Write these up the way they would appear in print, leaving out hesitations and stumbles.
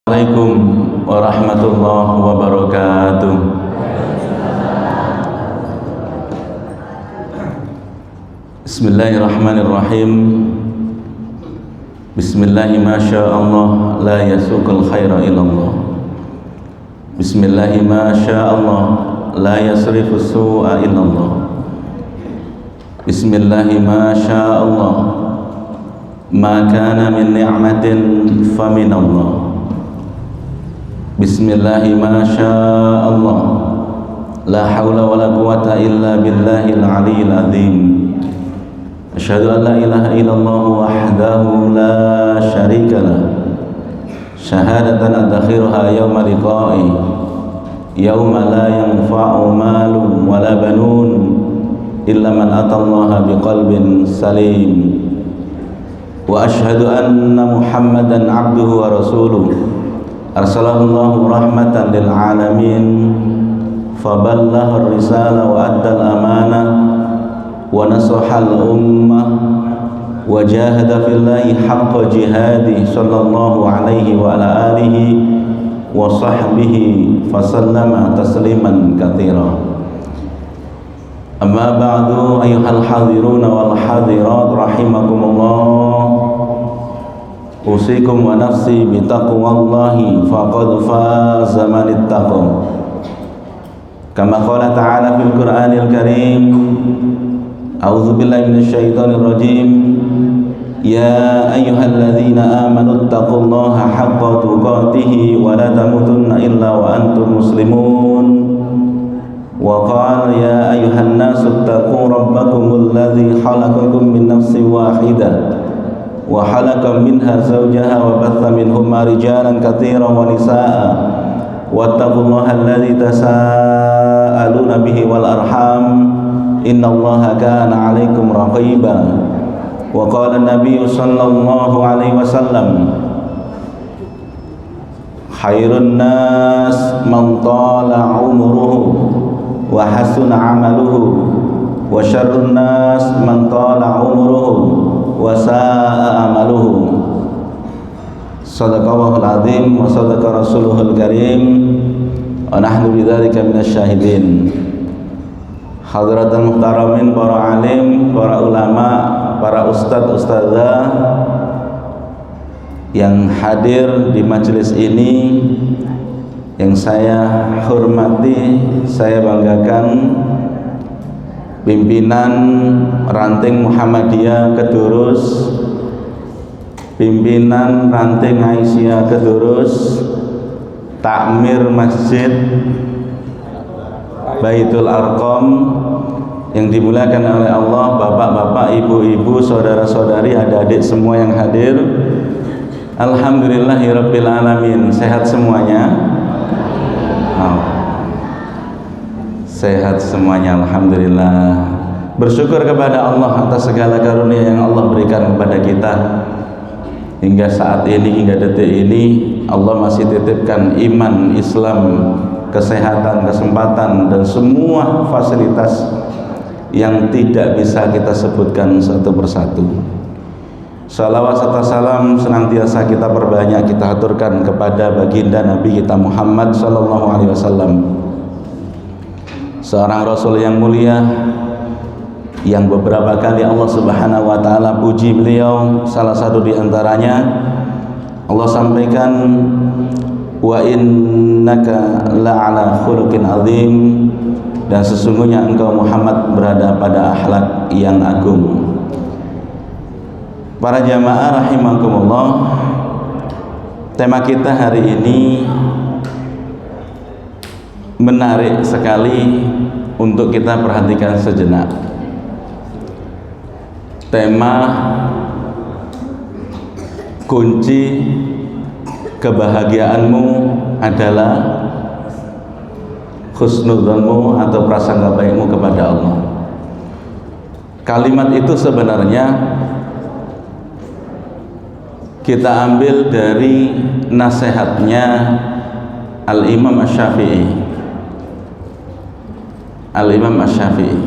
Assalamualaikum warahmatullahi wabarakatuh. Bismillahirrahmanirrahim. Bismillahi masyaallah la yasuqul khaira illallah. Bismillahi masyaallah la yasrifus su'a illallah. Bismillahi masyaallah ma kana min ni'matin faminallah. Bismillahi masyaallah la hawla wa la quwata illa billahil aliyyil azim. Asyhadu an la ilaha illallah wahdahu la syarika lah, syahadatan adakhiruha yawma liqa'i yawma la yanfa'u malun wa la banun illa man atallaha biqalbin salim. Wa asyhadu anna Muhammadan abduhu wa rasuluh arsalahullahu rahmatan lil alamin, faballagha ar-risalah wa addal amanah wa nasahal ummah wa jahada fillahi haqqa jihadi sallallahu alaihi wa ala alihi wa sahbihi fasallama tasliman katsira. Amma ba'du, ayyuhal hadiruna wal hadirat rahimakumullah. Usikum wa nafsi bitaqwallahi faqad faza man ittaqa. Kama qala ta'ala fil Qur'anil Karim, a'udzu billahi minasy syaithanir rajim. Ya ayyuhalladzina amanu taqullaha haqqa tuqatih wa la tamutunna illa wa antum muslimun. Wa qala ya ayyuhan nasu taqu rabbakumul ladzi khalaqakum min nafsin wahidah wa khalaqa minha zawjaha wa batha minhuma rijalan katsiran wa nisaa wattaqullaha alladzi tasaaluna bihi wal arham innallaha kana 'alaikum raqiba. Wa qala an-nabiy sallallahu alaihi wasallam, khairun nas man tala umruhu wa hasuna 'amaluhu wa syarrun nas man tala umruhu wa sa'a amaluhu. Shadaqallahul azim wa shadaqa rasuluhul karim wa nahnu bidzalika minasy syahidin. Hadratul muhtaramin, para alim, para ulama, para ustadzah yang hadir di majelis ini, yang saya hormati, saya banggakan, pimpinan ranting Muhammadiyah Kedurus, pimpinan ranting Aisyah Kedurus, takmir Masjid Baitul Arqam yang dimuliakan oleh Allah, bapak-bapak, ibu-ibu, saudara-saudari, adik-adik semua yang hadir. Alhamdulillahirabbil alamin. Sehat semuanya? Sehat semuanya, alhamdulillah. Bersyukur kepada Allah atas segala karunia yang Allah berikan kepada kita. Hingga saat ini, hingga detik ini, Allah masih titipkan iman, Islam, kesehatan, kesempatan, dan semua fasilitas yang tidak bisa kita sebutkan satu persatu. Salawat serta salam senantiasa kita perbanyak, kita aturkan kepada baginda Nabi kita Muhammad sallallahu alaihi wasallam, seorang Rasul yang mulia, yang beberapa kali Allah Subhanahu wa taala puji beliau. Salah satu di antaranya Allah sampaikan, wa innaka la'ala khuluqin azim, dan sesungguhnya engkau Muhammad berada pada akhlak yang agung. Para jamaah rahimakumullah, tema kita hari ini menarik sekali untuk kita perhatikan sejenak. Tema kunci kebahagiaanmu adalah husnudzanmu atau prasangka baikmu kepada Allah. Kalimat itu sebenarnya kita ambil dari nasihatnya Al-Imam Asy-Syafi'i. Al-Imam Asy-Syafi'i,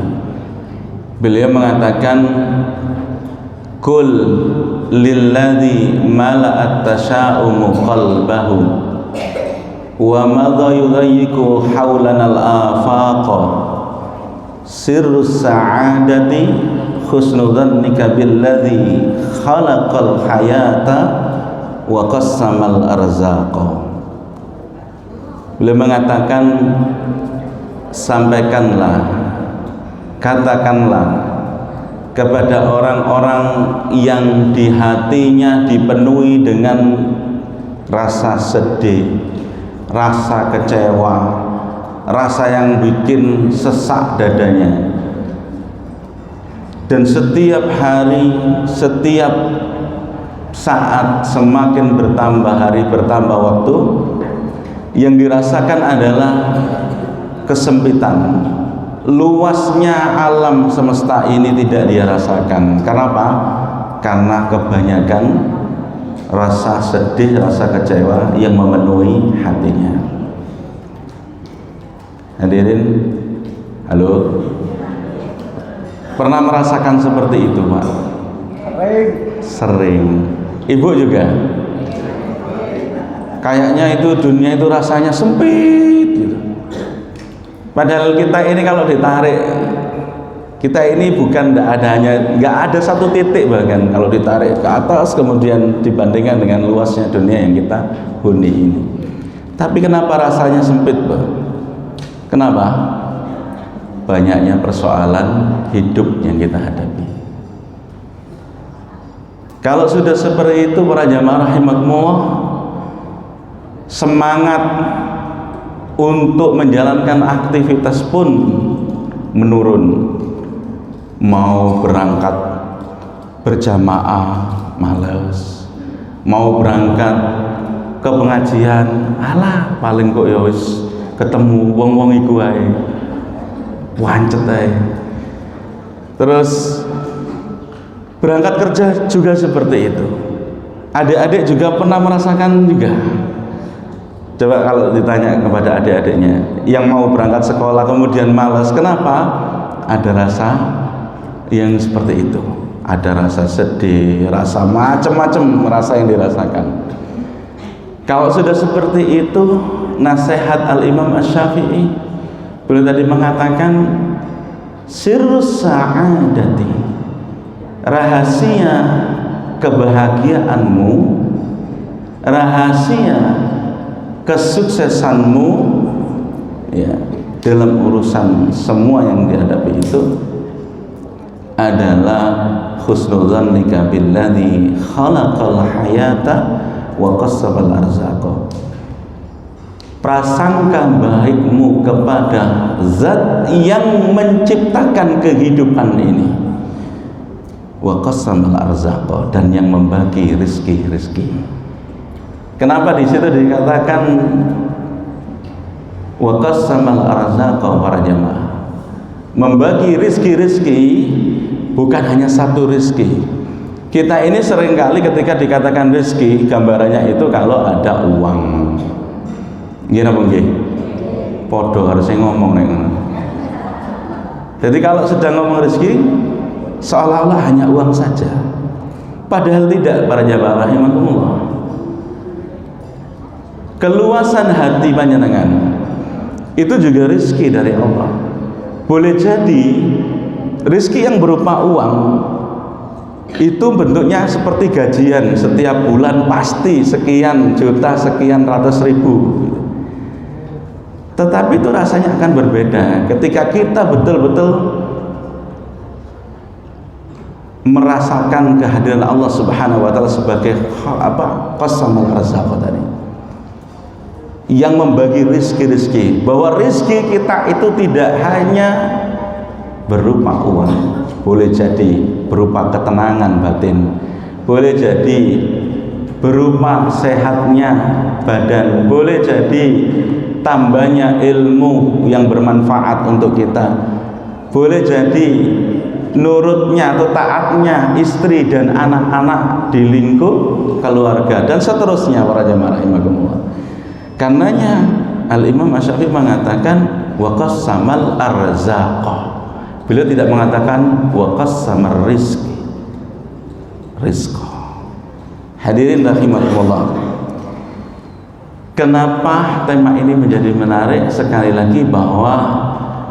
beliau mengatakan, Kul lilladzi mala'at tasya'umu qalbahu wa madha yudayyiku haulanal afaqa sirrus sa'adati husnu dhannika billadzi khalaqal hayata wa qassamal arzaqa. Beliau mengatakan, sampaikanlah, katakanlah kepada orang-orang yang di hatinya dipenuhi dengan rasa sedih, rasa kecewa, rasa yang bikin sesak dadanya, dan setiap hari, setiap saat semakin bertambah, hari bertambah waktu, yang dirasakan adalah kesempitan. Luasnya alam semesta ini tidak dia rasakan. Karena apa? Karena kebanyakan rasa sedih, rasa kecewa yang memenuhi hatinya. Hadirin, halo, pernah merasakan seperti itu, Pak? Sering. Ibu juga? Kayaknya itu dunia itu rasanya sempit gitu. Padahal kita ini kalau ditarik, kita ini bukan nggak ada satu titik, bahkan kalau ditarik ke atas kemudian dibandingkan dengan luasnya dunia yang kita huni ini. Tapi kenapa rasanya sempit, Pak? Kenapa? Banyaknya persoalan hidup yang kita hadapi. Kalau sudah seperti itu, para jamaah rahimakumullah, semangat untuk menjalankan aktivitas pun menurun. Mau berangkat berjamaah males, mau berangkat ke pengajian alah paling kok ya wis ketemu wong-wong iku ae wancet ae. Terus berangkat kerja juga seperti itu. Adik-adik juga pernah merasakan juga. Coba kalau ditanya kepada adik-adiknya yang mau berangkat sekolah kemudian malas, kenapa? Ada rasa yang seperti itu, ada rasa sedih, rasa macam-macam rasa yang dirasakan. Kalau sudah seperti itu, nasihat Al-Imam Asy-Syafi'i, beliau tadi mengatakan sirrus sa'adati, rahasia kebahagiaanmu, rahasia kesuksesanmu ya dalam urusan semua yang dihadapi itu adalah husnudzannika billadzi khalaqal hayata wa qassabal arzaqa. Prasangka baikmu kepada zat yang menciptakan kehidupan ini, wa qassamal arzaqa, dan yang membagi rizki-rizki. Kenapa di situ dikatakan wa qassamal arzaqa, para jamaah? Membagi rizki-rizki bukan hanya satu rizki. Kita ini seringkali ketika dikatakan rizki, gambarannya itu kalau ada uang. Gimana Bung G? Podo harusnya ngomong nih. Jadi kalau sedang ngomong rizki, seolah-olah hanya uang saja. Padahal tidak, para jamaah rahimakumullah. Keluasan hati panjenengan itu juga rizki dari Allah. Boleh jadi rizki yang berupa uang itu bentuknya seperti gajian setiap bulan pasti sekian juta, sekian ratus ribu, tetapi itu rasanya akan berbeda ketika kita betul-betul merasakan kehadiran Allah Subhanahu wa Ta'ala sebagai qasamul arzaqa tadi, yang membagi rizki-rizki, bahwa rizki kita itu tidak hanya berupa uang, boleh jadi berupa ketenangan batin, boleh jadi berupa sehatnya badan, boleh jadi tambahnya ilmu yang bermanfaat untuk kita, boleh jadi nurutnya atau taatnya istri dan anak-anak di lingkup keluarga, dan seterusnya, para jamaah rahimakumullah. Karenanya Al-Imam Asy-Syafi'i mengatakan wa qassamal arzaqa. Beliau tidak mengatakan wa qassamar rizqi. Hadirin rahimakumullah. Kenapa tema ini menjadi menarik? Sekali lagi bahwa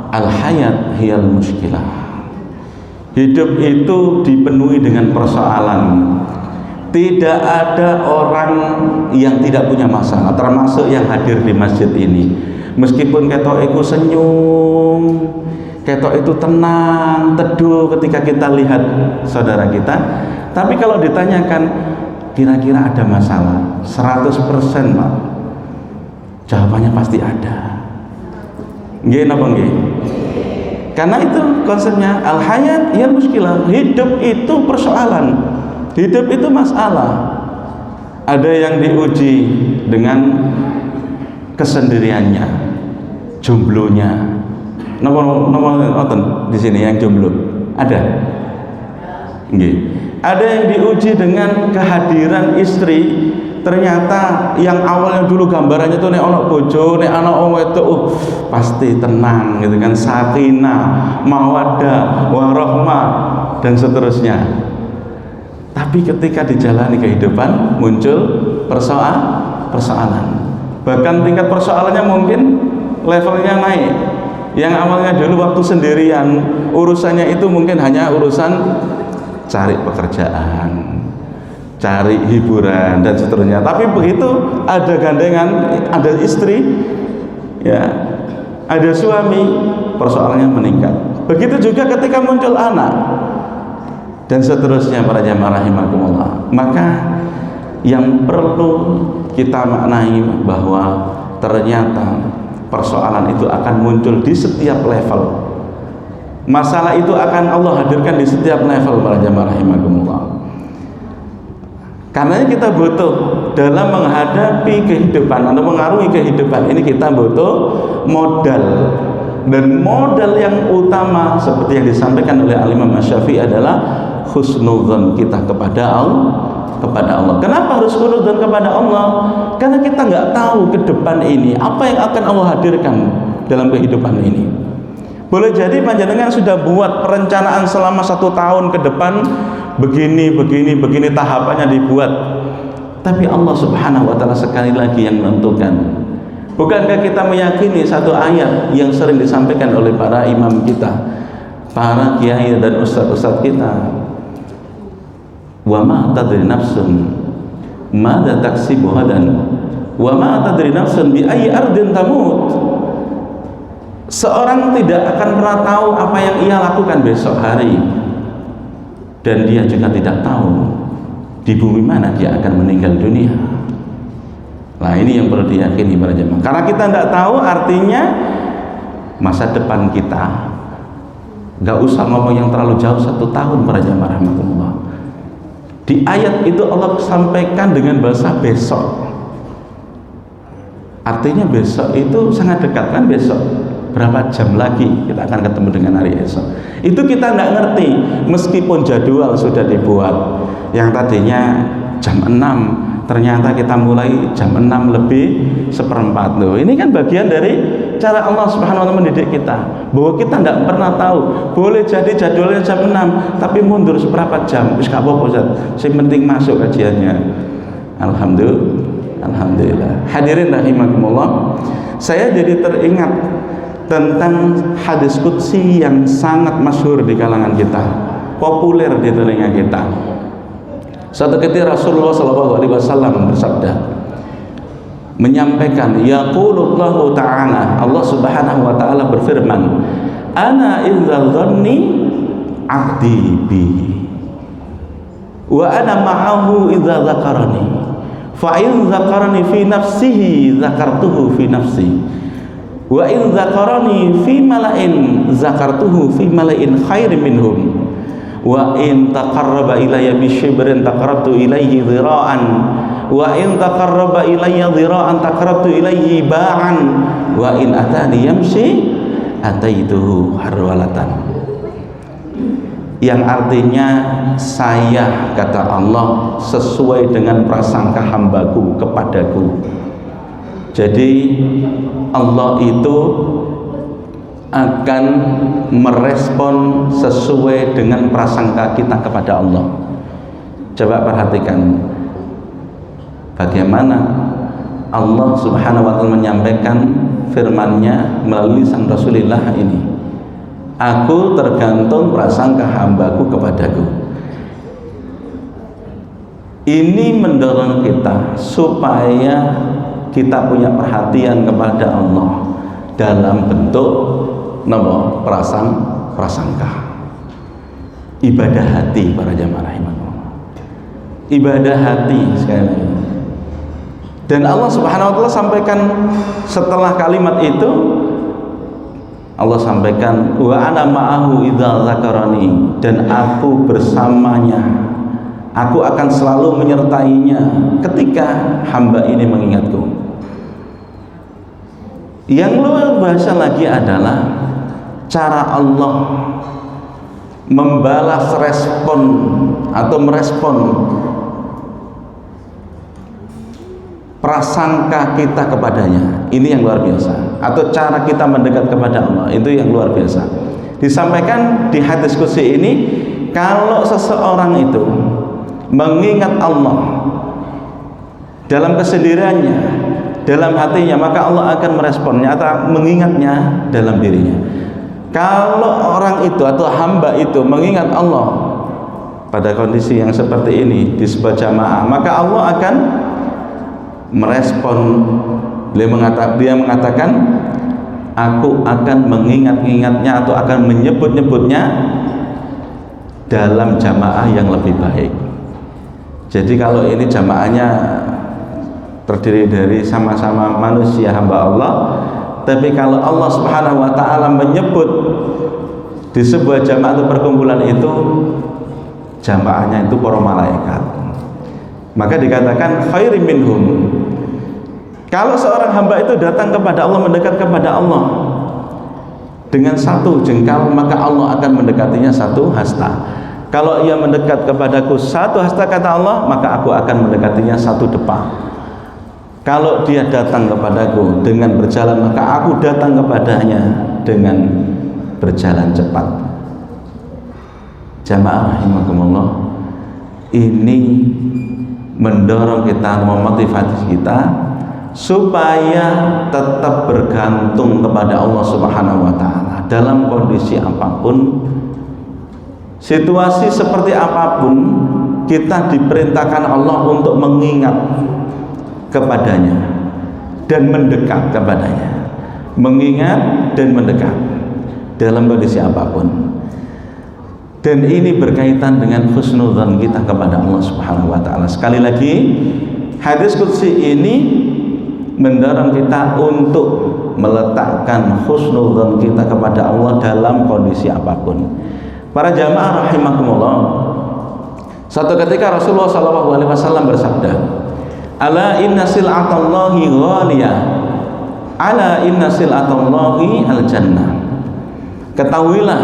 al-hayat hiyal muskilah. Hidup itu dipenuhi dengan persoalan. Tidak ada orang yang tidak punya masalah, termasuk yang hadir di masjid ini. Meskipun ketok itu senyum, ketok itu tenang, teduh ketika kita lihat saudara kita, tapi kalau ditanyakan kira-kira ada masalah, 100% Pak, jawabannya pasti ada. Nggih napa nggih? Karena itu konsepnya al-hayat ya muskilah. Hidup itu persoalan, hidup itu masalah. Ada yang diuji dengan kesendiriannya, jomblonya. Nomor di sini yang jomblo ada? Nggih. Ada yang diuji dengan kehadiran istri. Ternyata yang awalnya dulu gambarannya tuh nek ana bojo, nek ana wong wedok pasti tenang gitu kan, sakinah, mawaddah, warahmah dan seterusnya. Tapi ketika dijalani kehidupan muncul persoalan. Bahkan tingkat persoalannya mungkin levelnya naik. Yang awalnya dulu waktu sendirian, urusannya itu mungkin hanya urusan cari pekerjaan, cari hiburan dan seterusnya. Tapi begitu ada gandengan, ada istri, ya, ada suami, persoalannya meningkat. Begitu juga ketika muncul anak dan seterusnya para jamaah rahimakumullah. Maka yang perlu kita maknai bahwa ternyata persoalan itu akan muncul di setiap level. Masalah itu akan Allah hadirkan di setiap level para jamaah rahimakumullah. Karena kita butuh dalam menghadapi kehidupan atau mengarungi kehidupan ini, kita butuh modal. Dan modal yang utama seperti yang disampaikan oleh Al-Imam Asy-Syafi'i adalah husnudzon kita kepada Allah. Kenapa harus husnudzon kepada Allah? Karena kita nggak tahu ke depan ini apa yang akan Allah hadirkan dalam kehidupan ini. Boleh jadi panjenengan sudah buat perencanaan selama 1 tahun ke depan, begini tahapannya dibuat. Tapi Allah Subhanahu wa Ta'ala sekali lagi yang menentukan. Bukankah kita meyakini satu ayat yang sering disampaikan oleh para imam kita, para kiai dan ustaz-ustaz kita, wa ma tadri nafsun madza taksibu ghadan wa ma tadri nafsun bi ayyi ardin tamut. Seorang tidak akan pernah tahu apa yang ia lakukan besok hari, dan dia juga tidak tahu di bumi mana dia akan meninggal dunia. Nah, ini yang perlu diyakini para jemaah. Karena kita tidak tahu, artinya masa depan kita nggak usah ngomong yang terlalu jauh 1 tahun para jemaah rahmatullah. Di ayat itu Allah sampaikan dengan bahasa besok. Artinya besok itu sangat dekat kan, besok berapa jam lagi kita akan ketemu dengan hari esok. Itu kita tidak ngerti, meskipun jadwal sudah dibuat. Yang tadinya jam 6, ternyata kita mulai jam 6 lebih 1/4. Loh, ini kan bagian dari cara Allah Subhanahu wa Ta'ala mendidik kita, bahwa kita tidak pernah tahu. Boleh jadi jadwalnya jam 6 tapi mundur seberapa jam, wis gak apa-apa Ustaz, yang penting masuk kajiannya. Alhamdulillah. Hadirin rahimakumullah, saya jadi teringat tentang hadis qudsi yang sangat masyhur di kalangan kita, populer di telinga kita. Suatu ketika Rasulullah SAW bersabda, menyampaikan, yaqulullahu ta'ala, Allah Subhanahu wa Ta'ala berfirman, ana idza dhanni 'abdi bi wa ana ma'ahu idza dzakarani fa in dzakarani fi nafsihi dzakartuhu fi nafsi wa in dzakarani fi mala'in dzakartuhu fi mala'in khairin minhum wa in taqarraba ilayya bi shibrin taqarrabtu ilayhi dhira'an wa in taqarraba ilayya dhira'an taqarrabtu ilayhi ba'an wa in atani yamshi ataituhu harwalatan. Yang artinya, saya, kata Allah, sesuai dengan prasangka hambaku kepadaku. Jadi Allah itu akan merespon sesuai dengan prasangka kita kepada Allah. Coba perhatikan bagaimana Allah Subhanahu wa taala menyampaikan firman-Nya melalui sang Rasulullah ini. Aku tergantung prasangka hambaku kepadaku. Ini mendorong kita supaya kita punya perhatian kepada Allah dalam bentuk prasangka. Ibadah hati para jamaah rahimahullah. Ibadah hati sekali lagi. Dan Allah Subhanahu wa taala sampaikan setelah kalimat itu, Allah sampaikan wa ana ma'ahu idza dzakarani, dan aku bersamanya. Aku akan selalu menyertainya ketika hamba ini mengingatku. Yang luar biasa lagi adalah cara Allah membalas respon atau merespon prasangka kita kepadanya. Ini yang luar biasa. Atau cara kita mendekat kepada Allah, itu yang luar biasa. Disampaikan di hadis qudsi ini, kalau seseorang itu mengingat Allah dalam kesendiriannya, dalam hatinya, maka Allah akan meresponnya atau mengingatnya dalam dirinya. Kalau orang itu atau hamba itu mengingat Allah pada kondisi yang seperti ini di sebuah jamaah, maka Allah akan merespon. Dia mengatakan, aku akan mengingat-ingatnya atau akan menyebut-nyebutnya dalam jamaah yang lebih baik. Jadi kalau ini jamaahnya terdiri dari sama-sama manusia hamba Allah, tapi kalau Allah Subhanahu wa taala menyebut di sebuah jamaah atau perkumpulan itu, jamaahnya itu para malaikat, maka dikatakan khairim minhum. Kalau seorang hamba itu datang kepada Allah, mendekat kepada Allah dengan satu jengkal, maka Allah akan mendekatinya satu hasta. Kalau ia mendekat kepadaku satu hasta, kata Allah, maka aku akan mendekatinya satu depa. Kalau dia datang kepadaku dengan berjalan, maka aku datang kepadanya dengan berjalan cepat. Jamaah rahimakumullah, ini mendorong kita, memotivasi kita supaya tetap bergantung kepada Allah Subhanahu wa taala dalam kondisi apapun, situasi seperti apapun. Kita diperintahkan Allah untuk mengingat kepadanya dan mendekat kepadanya, mengingat dan mendekat dalam kondisi apapun. Dan ini berkaitan dengan husnudzan kita kepada Allah Subhanahu wa taala. Sekali lagi, hadis qudsi ini mendorong kita untuk meletakkan husnudzan kita kepada Allah dalam kondisi apapun. Para jamaah rahimakumullah, suatu ketika Rasulullah SAW bersabda, ala inna sil'atallahi ghaliyah, ala inna sil'atallahi al-jannah. Ketahuilah,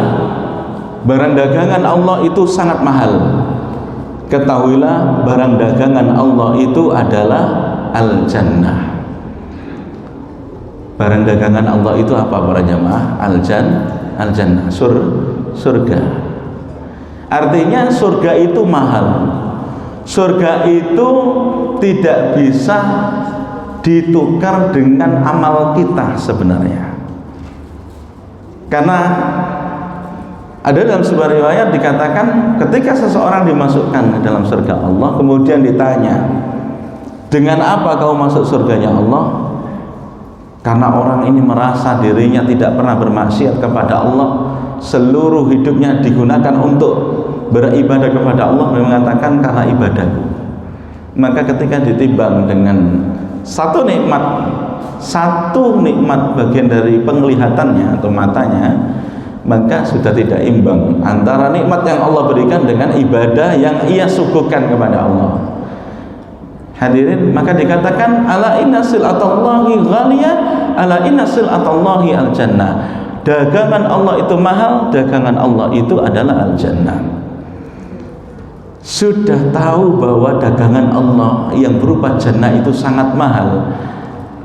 barang dagangan Allah itu sangat mahal. Ketahuilah, barang dagangan Allah itu adalah al-jannah. Barang dagangan Allah itu apa para jamaah? Al-jannah, surga. Artinya surga itu mahal. Surga itu tidak bisa ditukar dengan amal kita sebenarnya. Karena ada dalam sebuah riwayat dikatakan, ketika seseorang dimasukkan ke dalam surga Allah, kemudian ditanya, dengan apa kau masuk surganya Allah? Karena orang ini merasa dirinya tidak pernah bermaksiat kepada Allah, seluruh hidupnya digunakan untuk beribadah kepada Allah. Dia mengatakan, karena ibadahku. Maka ketika ditimbang dengan satu nikmat bagian dari penglihatannya atau matanya, maka sudah tidak imbang antara nikmat yang Allah berikan dengan ibadah yang ia suguhkan kepada Allah. Hadirin, maka dikatakan ala inna sil'atallahi ghaliyah, ala inna sil'atallahi al-jannah. Dagangan Allah itu mahal, dagangan Allah itu adalah al-jannah. Sudah tahu bahwa dagangan Allah yang berupa jannah itu sangat mahal,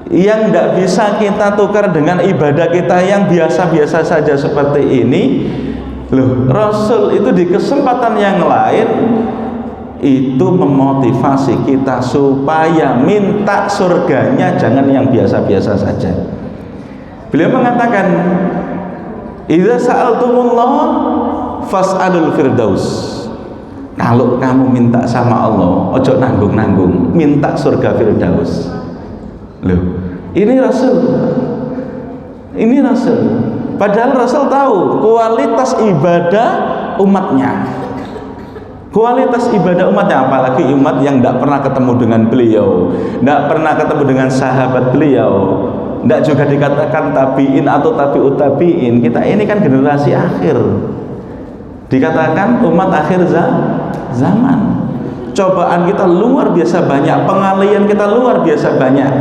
yang tidak bisa kita tukar dengan ibadah kita yang biasa-biasa saja seperti ini. Loh, Rasul itu di kesempatan yang lain itu memotivasi kita supaya minta surganya, jangan yang biasa-biasa saja. Beliau mengatakan, idza sa'altumullah fas'alul firdaus. Kalau kamu minta sama Allah, ojo nanggung-nanggung, minta surga firdaus. Loh, ini Rasul. Ini Rasul. Padahal Rasul tahu kualitas ibadah umatnya. Kualitas ibadah umatnya, apalagi umat yang tidak pernah ketemu dengan beliau, tidak pernah ketemu dengan sahabat beliau, tidak juga dikatakan tabiin atau tabiut tabiin. Kita ini kan generasi akhir, dikatakan umat akhir zaman. Cobaan kita luar biasa banyak, pengalian kita luar biasa banyak.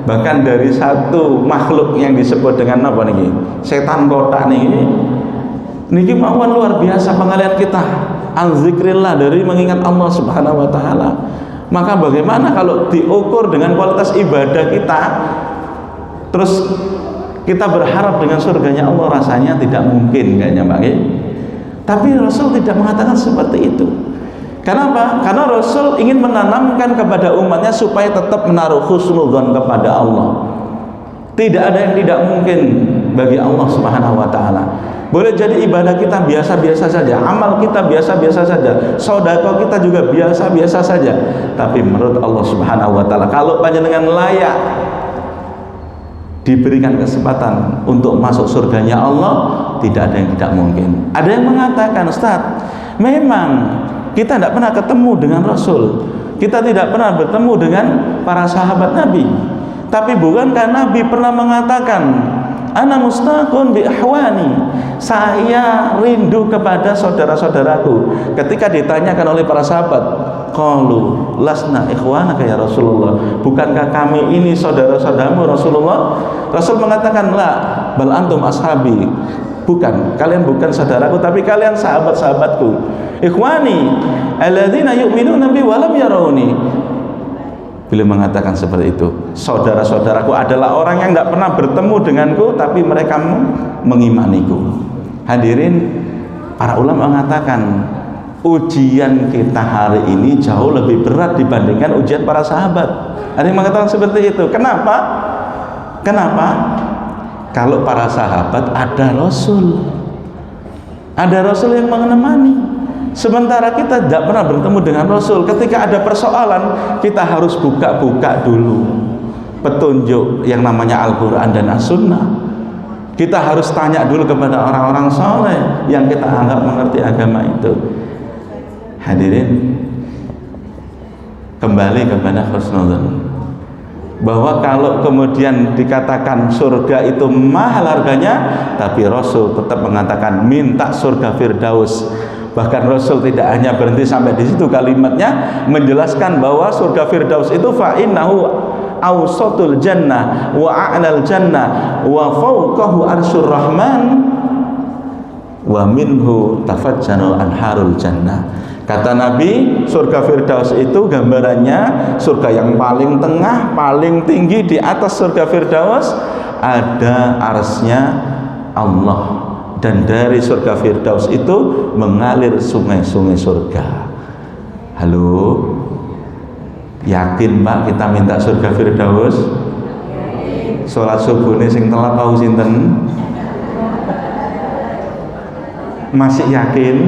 Bahkan dari satu makhluk yang disebut dengan apa nih, setan kotak nih, niki mawon luar biasa pengalian kita. Al-zikrillah, dari mengingat Allah Subhanahu wa taala. Maka bagaimana kalau diukur dengan kualitas ibadah kita, terus kita berharap dengan surganya Allah? Rasanya tidak mungkin kayaknya, Pak. Tapi Rasul tidak mengatakan seperti itu. Kenapa? Karena Rasul ingin menanamkan kepada umatnya supaya tetap menaruh husnudzon kepada Allah. Tidak ada yang tidak mungkin bagi Allah Subhanahu wa taala. Boleh jadi ibadah kita biasa-biasa saja, amal kita biasa-biasa saja, sedekah kita juga biasa-biasa saja. Tapi menurut Allah Subhanahu wa taala, kalau panjenengan layak diberikan kesempatan untuk masuk surganya Allah, tidak ada yang tidak mungkin. Ada yang mengatakan, Ustaz, memang kita tidak pernah ketemu dengan Rasul, kita tidak pernah bertemu dengan para sahabat Nabi, tapi bukankah Nabi pernah mengatakan, ana mustaqun bi ahwani, saya rindu kepada saudara-saudaraku. Ketika ditanyakan oleh para sahabat, qalu lasna ikhwanaka ya Rasulullah, bukankah kami ini saudara-saudaramu Rasulullah? Rasul mengatakan, la bal antum ashabi, bukan, kalian bukan saudaraku, tapi kalian sahabat-sahabatku. Ikhwani alladzina yu'minuna bi wa lam yarawni. Beliau mengatakan seperti itu, saudara-saudaraku adalah orang yang tidak pernah bertemu denganku, tapi mereka mengimaniku. Hadirin, para ulama mengatakan ujian kita hari ini jauh lebih berat dibandingkan ujian para sahabat. Ada yang mengatakan seperti itu. Kenapa? Kenapa? Kalau para sahabat ada Rasul, ada Rasul yang menemani. Sementara kita tidak pernah bertemu dengan Rasul. Ketika ada persoalan, kita harus buka-buka dulu petunjuk yang namanya Al-Quran dan As-Sunnah. Kita harus tanya dulu kepada orang-orang soleh yang kita anggap mengerti agama itu. Hadirin, kembali kepada husnudzon, bahwa kalau kemudian dikatakan surga itu mahal harganya, tapi Rasul tetap mengatakan minta surga Firdaus. Bahkan Rasul tidak hanya berhenti sampai di situ kalimatnya, menjelaskan bahwa surga Firdaus itu fa'innahu awsatul jannah wa a'lal jannah wa fawqahu arsyur rahman wa minhu tafajjanul anharul jannah. Kata Nabi, surga Firdaus itu gambarannya surga yang paling tengah, paling tinggi. Di atas surga Firdaus ada arsy-nya Allah, dan dari surga Firdaus itu mengalir sungai-sungai surga. Halo, yakin Pak kita minta surga Firdaus? Sholat subuh ini sing telat tahu sinten? Masih yakin?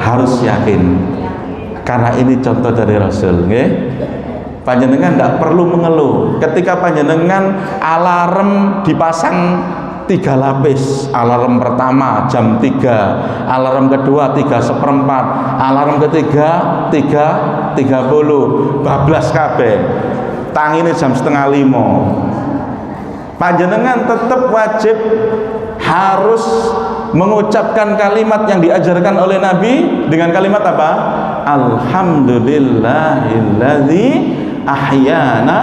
Harus yakin, karena ini contoh dari Rasul. Okay? Panjenengan tidak perlu mengeluh ketika panjenengan alarm dipasang 3 lapis. Alarm pertama jam 3, alarm kedua 3/4, alarm ketiga 3:30, bablas kabeh. Tangine jam 4:30. Panjenengan tetap wajib harus mengucapkan kalimat yang diajarkan oleh Nabi dengan kalimat apa? Alhamdulillahilladzi ahyana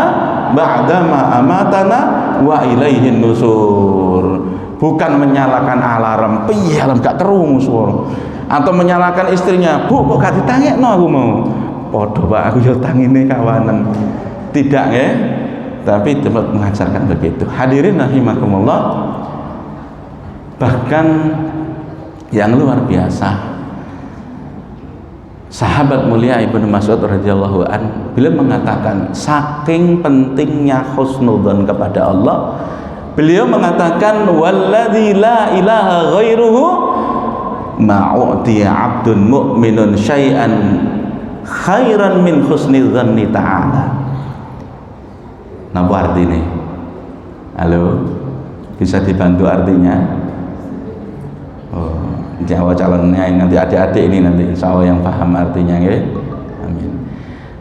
ba'dama amatana wa ilaihin nusur. Bukan menyalakan alarm, piye alarm gak kerungu suara, atau menyalakan istrinya, bu kok gak ditangekno aku mau, podo Pak aku yo tangine kawanan. Tidak ya, tapi dapat mengajarkan begitu. Hadirin rahimakumullah. Bahkan yang luar biasa, Sahabat mulia Ibnu Mas'ud radhiyallahu an beliau mengatakan saking pentingnya husnudzon kepada Allah, beliau mengatakan walladzi la ilaha ghairuhu ma'u'tiya 'abdun mu'minun syai'an khairan min husnidzanni ta'ala. Napa artinya? Halo, bisa dibantu artinya? Oh, Jawa calonnya nanti adik-adik ini nanti insya Allah yang paham artinya, ya. Amin.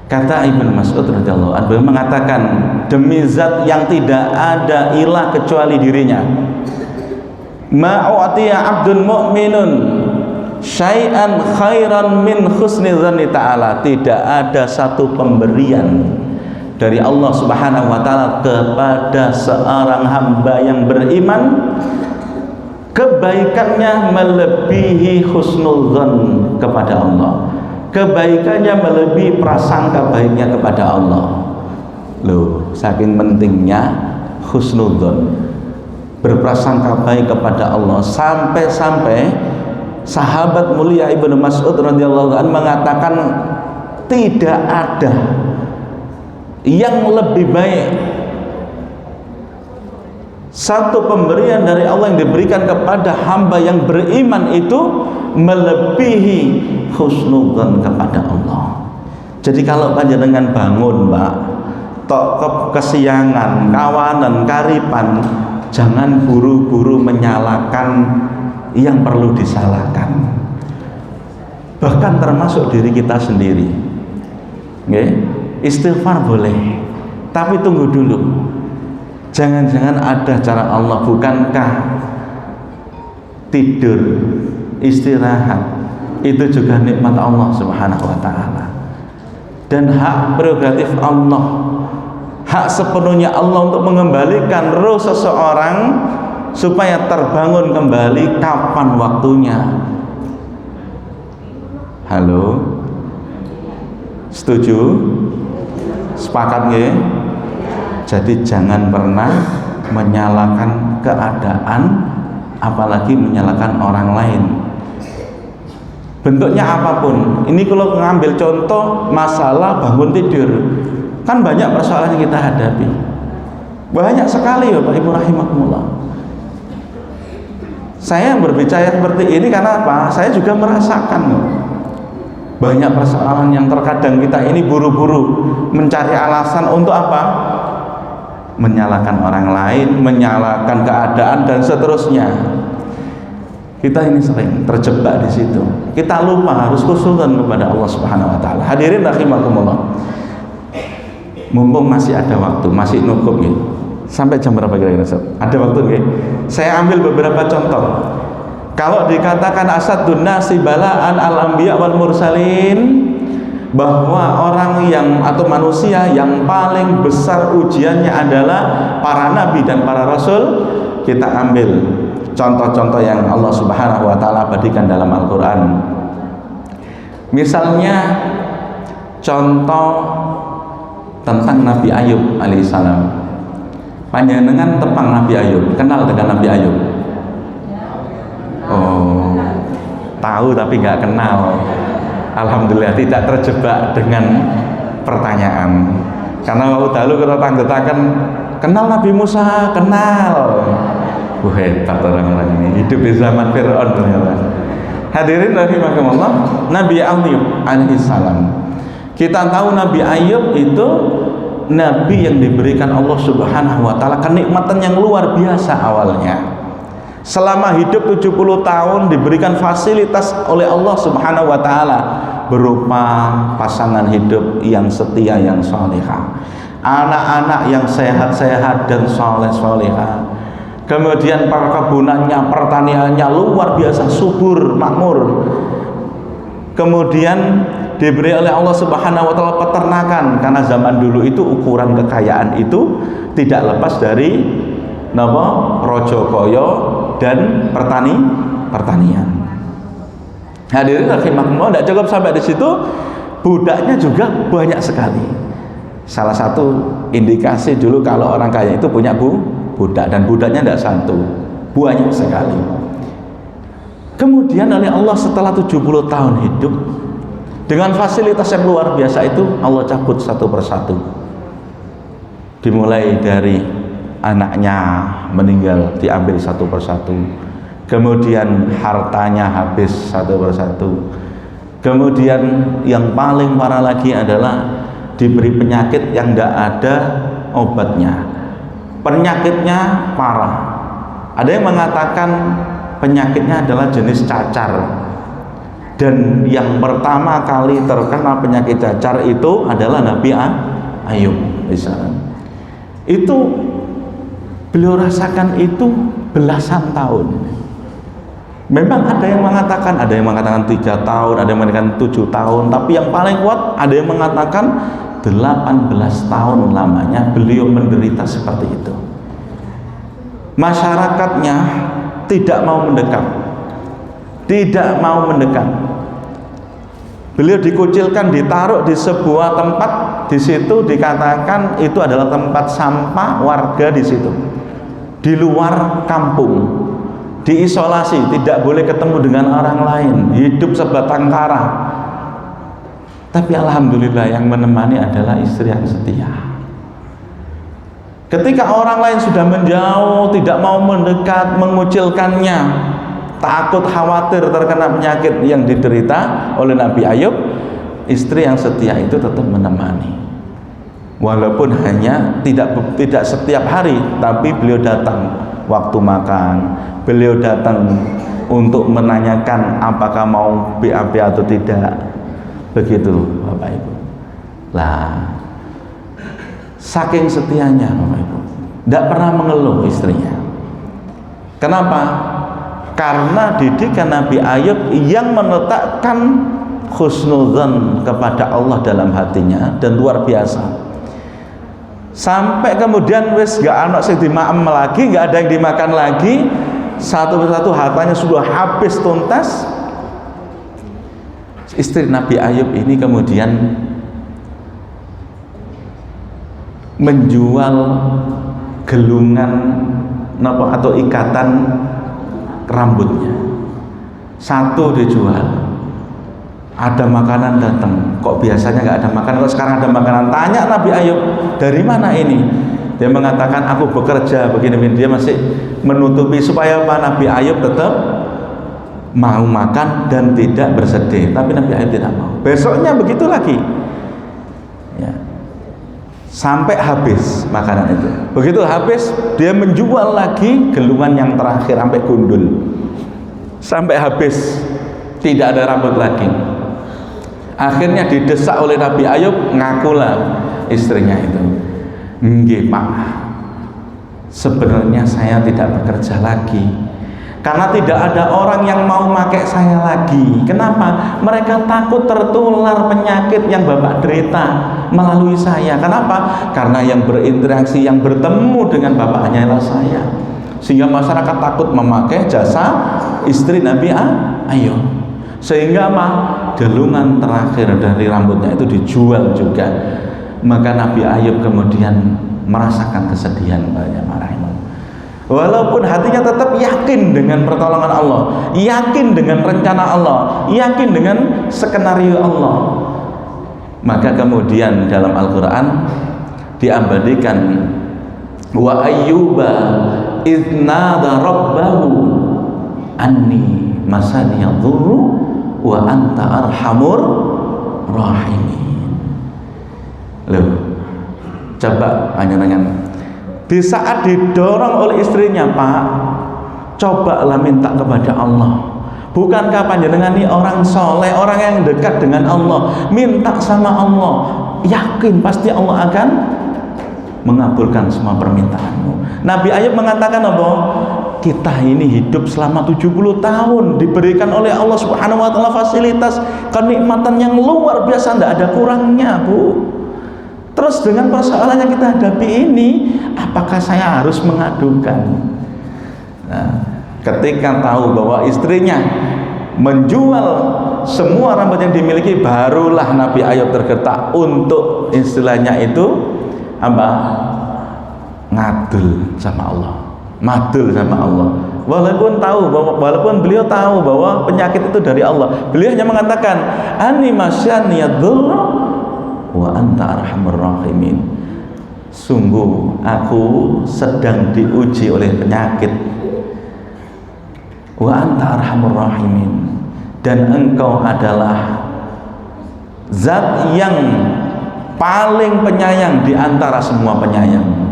Kata Ibnu Mas'ud radhiyallahu anhu mengatakan, demi zat yang tidak ada ilah kecuali dirinya, ma'u'tiya 'abdun mu'minun syai'an khairan min husni dzanni ta'ala. Tidak ada satu pemberian dari Allah Subhanahu wa taala kepada seorang hamba yang beriman kebaikannya melebihi husnudzon kepada Allah, kebaikannya melebihi prasangka baiknya kepada Allah. Loh, saking pentingnya husnudzon, berprasangka baik kepada Allah, sampai-sampai sahabat mulia Ibnu Mas'ud radhiyallahu anhu mengatakan tidak ada yang lebih baik satu pemberian dari Allah yang diberikan kepada hamba yang beriman itu melebihi husnudzon kepada Allah. Jadi kalau panjenengan bangun, Mbak, tok kesiangan, kawanan, karipan, jangan buru-buru menyalahkan yang perlu disalahkan, bahkan termasuk diri kita sendiri. Okay? Istighfar boleh, tapi tunggu dulu, jangan-jangan ada cara Allah. Bukankah tidur, istirahat itu juga nikmat Allah Subhanahu wa ta'ala, dan hak prerogatif Allah, hak sepenuhnya Allah untuk mengembalikan roh seseorang supaya terbangun kembali kapan waktunya. Halo, setuju? Sepakat nggih? Jadi jangan pernah menyalahkan keadaan, apalagi menyalahkan orang lain, bentuknya apapun. Ini kalau mengambil contoh masalah bangun tidur, kan banyak persoalan yang kita hadapi, banyak sekali ya Pak Ibu rahimakumullah. Saya berbicara seperti ini karena apa? Saya juga merasakan banyak persoalan yang terkadang kita ini buru-buru mencari alasan untuk apa? Menyalahkan orang lain, menyalahkan keadaan dan seterusnya. Kita ini sering terjebak di situ. Kita lupa harus khusyukan kepada Allah Subhanahu wa taala. Hadirin rahimakumullah. Mumpung masih ada waktu, masih cukup ya. Sampai jam berapa kira-kira? Ada waktu nggih? Saya ambil beberapa contoh. Kalau dikatakan asadun nasi balaan al-anbiya wal mursalin, bahwa orang yang atau manusia yang paling besar ujiannya adalah para nabi dan para rasul, kita ambil contoh-contoh yang Allah Subhanahu wa taala berikan dalam Al-Qur'an. Misalnya contoh tentang Nabi Ayub alaihissalam. Panjenengan tepang Nabi Ayub, kenal dengan Nabi Ayub? Oh, tahu tapi nggak kenal. Alhamdulillah tidak terjebak dengan pertanyaan. Karena waktu dahulu kita tanggapan kenal Nabi Musa, kenal. Hebat orang-orang ini, hidup di zaman Fir'aun ternyata. Hadirin rahimakumullah, Nabi Ayub alaihissalam. Kita tahu Nabi Ayub itu nabi yang diberikan Allah Subhanahu wa taala kenikmatan yang luar biasa awalnya. Selama hidup 70 tahun diberikan fasilitas oleh Allah Subhanahu wa taala berupa pasangan hidup yang setia, yang salihah, anak-anak yang sehat-sehat dan saleh-salihah. Kemudian perkebunannya, pertaniannya luar biasa subur, makmur. Kemudian diberi oleh Allah Subhanahu wa taala peternakan, karena zaman dulu itu ukuran kekayaan itu tidak lepas dari napa? Rojo koyo dan pertanian. Hadirin rahimakumullah, tidak cukup sampai di situ, budaknya juga banyak sekali. Salah satu indikasi dulu kalau orang kaya itu punya budak, dan budaknya tidak satu, banyak sekali. Kemudian oleh Allah setelah 70 tahun hidup, Dengan fasilitas yang luar biasa itu Allah cabut satu persatu. Dimulai dari anaknya meninggal, diambil satu persatu. Kemudian hartanya habis satu persatu. Kemudian yang paling parah lagi adalah diberi penyakit yang tidak ada obatnya. Penyakitnya parah. Ada yang mengatakan penyakitnya adalah jenis cacar. Dan yang pertama kali terkena penyakit cacar itu adalah Nabi Ayub misalnya. Itu beliau rasakan itu belasan tahun. Memang ada yang mengatakan 3 tahun, ada yang mengatakan 7 tahun, tapi yang paling kuat ada yang mengatakan 18 tahun lamanya beliau menderita seperti itu. Masyarakatnya tidak mau mendekat. Beliau dikucilkan, ditaruh di sebuah tempat. Di situ dikatakan itu adalah tempat sampah warga di situ, di luar kampung, diisolasi, tidak boleh ketemu dengan orang lain, hidup sebatang kara. Tapi alhamdulillah yang menemani adalah istri yang setia. Ketika orang lain sudah menjauh, tidak mau mendekat, mengucilkannya, takut khawatir terkena penyakit yang diderita oleh Nabi Ayub, istri yang setia itu tetap menemani. Walaupun hanya tidak setiap hari, tapi beliau datang waktu makan, beliau datang untuk menanyakan apakah mau BAB atau tidak. Begitu Bapak Ibu. Lah, saking setianya Bapak Ibu, tidak pernah mengeluh istrinya. Kenapa? Karena didikan Nabi Ayub yang meletakkan husnudzon kepada Allah dalam hatinya dan luar biasa. Sampai kemudian wis gak anak sing dimaem lagi, gak ada yang dimakan lagi, satu persatu hartanya sudah habis tuntas. Istri Nabi Ayub ini kemudian menjual gelungan atau ikatan rambutnya. Satu dijual. Ada makanan datang, kok biasanya nggak ada makanan, kok sekarang ada makanan? Tanya Nabi Ayub, dari mana ini? Dia mengatakan aku bekerja begini. Dia masih menutupi supaya apa? Nabi Ayub tetap mau makan dan tidak bersedih. Tapi Nabi Ayub tidak mau. Besoknya begitu lagi ya, sampai habis makanan itu. Begitu habis, dia menjual lagi gelungan yang terakhir sampai gundul, sampai habis, tidak ada rambut lagi. Akhirnya didesak oleh Nabi Ayub, ngakulah istrinya itu, nggih Pak, sebenarnya saya tidak bekerja lagi karena tidak ada orang yang mau pakai saya lagi. Kenapa? Mereka takut tertular penyakit yang Bapak derita melalui saya. Kenapa? Karena yang berinteraksi, yang bertemu dengan Bapak hanyalah saya. Sehingga masyarakat takut memakai jasa istri Nabi Ayub. Sehingga gelungan terakhir dari rambutnya itu dijual juga. Maka Nabi Ayub kemudian merasakan kesedihan banyak marah. Walaupun hatinya tetap yakin dengan pertolongan Allah, yakin dengan rencana Allah, yakin dengan skenario Allah. Maka kemudian dalam Al-Quran diabadikan, wa ayyuba idznada rabbahu anni masaniyadhurru wa anta arhamur rahimin. Loh, coba panjenengan di saat didorong oleh istrinya, Pak, cobalah minta kepada Allah. Bukankah panjenengan ini orang soleh, orang yang dekat dengan Allah? Minta sama Allah, yakin pasti Allah akan mengabulkan semua permintaanmu. Nabi Ayub mengatakan apa? Kita ini hidup selama 70 tahun, diberikan oleh Allah Subhanahu wa taala fasilitas, kenikmatan yang luar biasa, tidak ada kurangnya, Bu. Terus dengan persoalan yang kita hadapi ini, apakah saya harus mengadukan? Nah, ketika tahu bahwa istrinya menjual semua rambut yang dimiliki, barulah Nabi Ayub tergetak untuk istilahnya itu apa? Ngadul sama Allah, madul sama Allah. Walaupun beliau tahu bahwa penyakit itu dari Allah, beliau hanya mengatakan ani masyani yadur wa anta arhamur rahimin. Sungguh aku sedang diuji oleh penyakit, wa anta arhamur rahimin, dan engkau adalah zat yang paling penyayang di antara semua penyayang.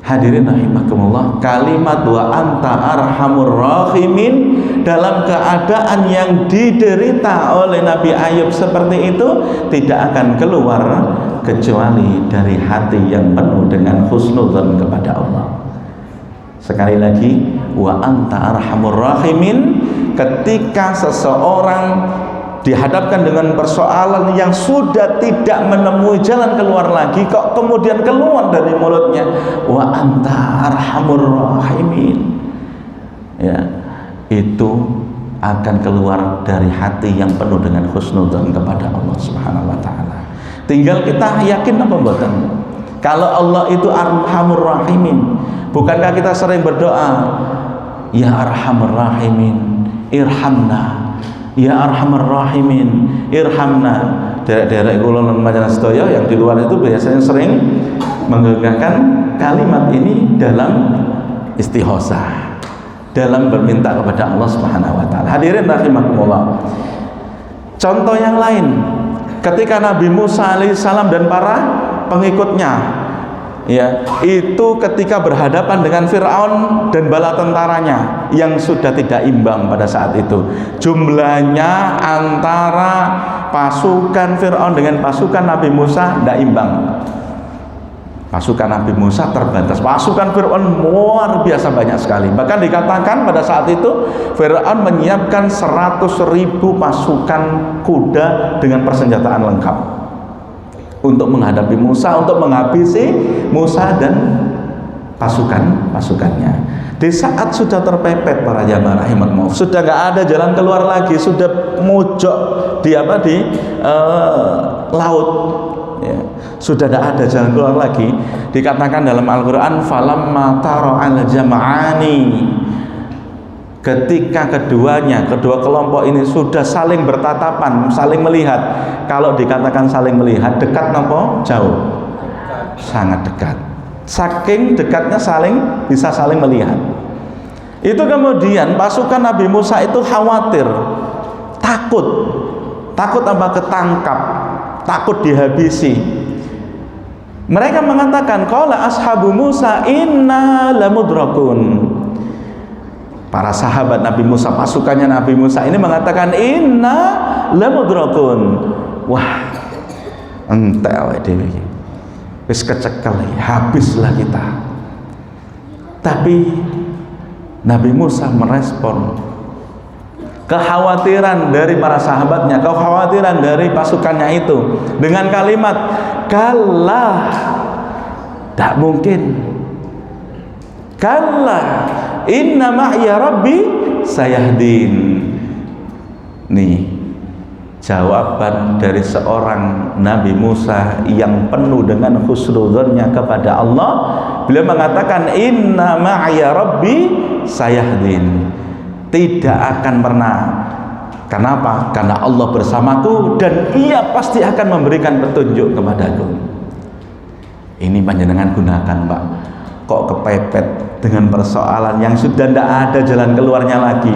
Hadirin rahimakumullah, kalimat wa anta arhamur rahimin dalam keadaan yang diderita oleh Nabi Ayub seperti itu tidak akan keluar kecuali dari hati yang penuh dengan husnudzon kepada Allah. Sekali lagi, wa anta arhamur rahimin, ketika seseorang dihadapkan dengan persoalan yang sudah tidak menemui jalan keluar lagi, kok kemudian keluar dari mulutnya wa anta arhamur rahimin, ya, itu akan keluar dari hati yang penuh dengan husnudzon kepada Allah Subhanahu wa taala. Tinggal kita yakin apa mboten kalau Allah itu arhamur rahimin. Bukankah kita sering berdoa, ya arhamur rahimin irhamna, ya arhamar rahimin irhamna. Derek-derek kula lan panjenengan sedaya yang di luar itu biasanya sering menggenggamkan kalimat ini dalam istighosah, dalam berminta kepada Allah Subhanahu wa taala. Hadirin rahimakumullah. Contoh yang lain, ketika Nabi Musa alaihissalam dan para pengikutnya, ya, itu ketika berhadapan dengan Fir'aun dan bala tentaranya yang sudah tidak imbang pada saat itu. Jumlahnya antara pasukan Fir'aun dengan pasukan Nabi Musa tidak imbang. Pasukan Nabi Musa terbatas, pasukan Fir'aun luar biasa banyak sekali. Bahkan dikatakan pada saat itu Fir'aun menyiapkan 100.000 pasukan kuda dengan persenjataan lengkap untuk menghadapi Musa, untuk menghabisi Musa dan pasukannya. Di saat sudah terpepet para jamaah rahimakumullah, sudah nggak ada jalan keluar lagi, sudah mojok di laut, ya, sudah tidak ada jalan keluar lagi. Dikatakan dalam Al-Quran, falamma tara'al jama'ani, ketika kedua kelompok ini sudah saling bertatapan, saling melihat. Kalau dikatakan saling melihat, dekat nopo? Jauh, sangat dekat. Saking dekatnya bisa saling melihat. Itu kemudian pasukan Nabi Musa itu khawatir, takut apa? Ketangkap, takut dihabisi. Mereka mengatakan, qala ashabu Musa inna lamudrakun. Para sahabat Nabi Musa, pasukannya Nabi Musa ini mengatakan inna lamudrakun. Wah, entel dewe, wis kecekel, habislah kita. Tapi Nabi Musa merespon kekhawatiran dari para sahabatnya, kekhawatiran dari pasukannya itu dengan kalimat kalla, tak mungkin. Kalla inna ma'ya rabbi sayahdin. Nih jawaban dari seorang Nabi Musa yang penuh dengan husnudzonnya kepada Allah. Beliau mengatakan inna ma'ya rabbi sayahdin, tidak akan pernah. Kenapa? Karena Allah bersamaku dan Ia pasti akan memberikan petunjuk kepadaku. Ini panjenengan gunakan, Pak. Kok kepepet dengan persoalan yang sudah tidak ada jalan keluarnya lagi.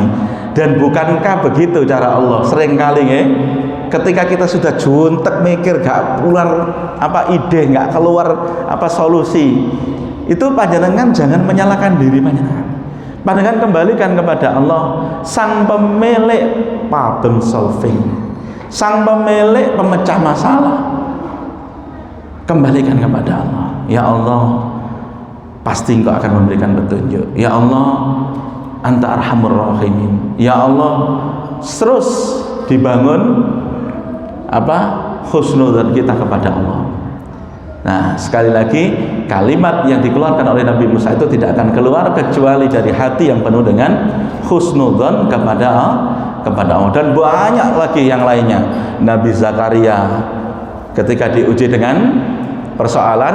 Dan bukankah begitu cara Allah? Seringkali ya, ketika kita sudah juntek mikir gak keluar ide, gak keluar solusi, itu panjenengan jangan menyalahkan diri panjenengan kembalikan kepada Allah, sang pemilik problem solving, sang pemilik pemecah masalah. Kembalikan kepada Allah. Ya Allah, pasti Engkau akan memberikan petunjuk. Ya Allah, Anta arhamur rahimin. Ya Allah, terus dibangun husnudzon kita kepada Allah. Nah, sekali lagi, kalimat yang dikeluarkan oleh Nabi Musa itu tidak akan keluar kecuali dari hati yang penuh dengan husnudzon kepada Allah. Dan banyak lagi yang lainnya. Nabi Zakaria ketika diuji dengan persoalan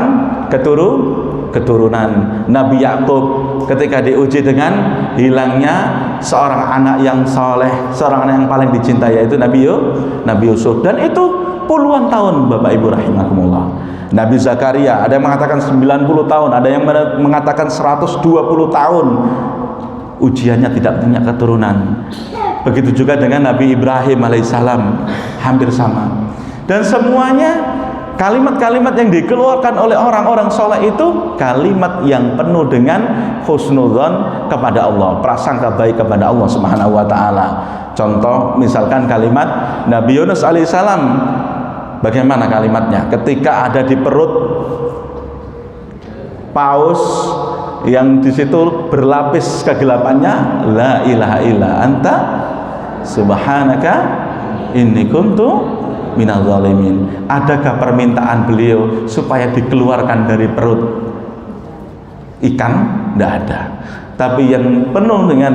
keturunan, Nabi Yakub ketika diuji dengan hilangnya seorang anak yang soleh, seorang anak yang paling dicintai, yaitu Nabi Yusuf. Dan itu puluhan tahun Bapak Ibu rahimakumullah. Nabi Zakaria, ada yang mengatakan 90 tahun, ada yang mengatakan 120 tahun ujiannya tidak punya keturunan. Begitu juga dengan Nabi Ibrahim alaihissalam, hampir sama. Dan semuanya kalimat-kalimat yang dikeluarkan oleh orang-orang soleh itu kalimat yang penuh dengan husnudzon kepada Allah, prasangka baik kepada Allah Subhanahu wa taala. Contoh misalkan kalimat Nabi Yunus alaihissalam, bagaimana kalimatnya ketika ada di perut paus yang di situ berlapis kegelapannya, la ilaha illa anta subhanaka inni kuntu minal zalimin. Adakah permintaan beliau supaya dikeluarkan dari perut ikan? Tidak ada. Tapi yang penuh dengan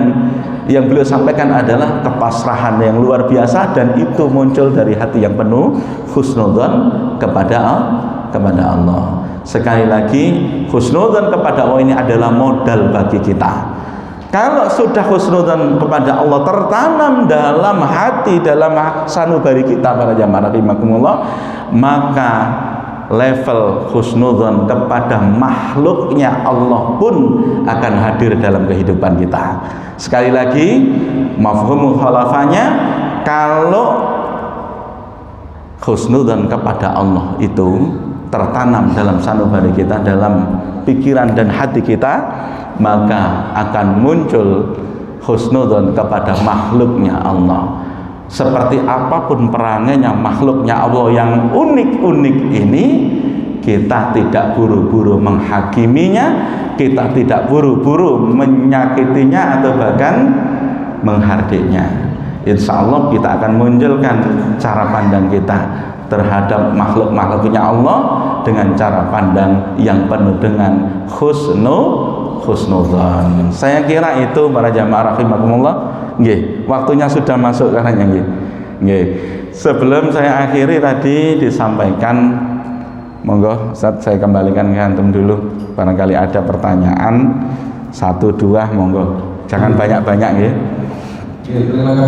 yang beliau sampaikan adalah kepasrahan yang luar biasa, dan itu muncul dari hati yang penuh husnudzon kepada Allah. Sekali lagi, husnudzon kepada Allah ini adalah modal bagi kita. Kalau sudah husnudzon kepada Allah tertanam dalam hati, dalam sanubari kita para jamaah rahimakumullah, maka level husnudzon kepada makhluknya Allah pun akan hadir dalam kehidupan kita. Sekali lagi, mafhum mukhalafahnya, kalau husnudzon kepada Allah itu tertanam dalam sanubari kita, dalam pikiran dan hati kita, maka akan muncul husnudzon kepada makhluknya Allah. Seperti apapun perangainya makhluknya Allah yang unik-unik ini, kita tidak buru-buru menghakiminya, kita tidak buru-buru menyakitinya atau bahkan menghardinya. Insya Allah kita akan munculkan cara pandang kita terhadap makhluk-makhluknya Allah dengan cara pandang yang penuh dengan husnudzon. Saya kira itu para jamaah rahimakumullah. Nggih, waktunya sudah masuk karena nggih. Nggih. Sebelum saya akhiri tadi disampaikan, monggo Ustaz saya kembalikan ke antum dulu. Barangkali ada pertanyaan 1 2, monggo. Jangan banyak-banyak nggih.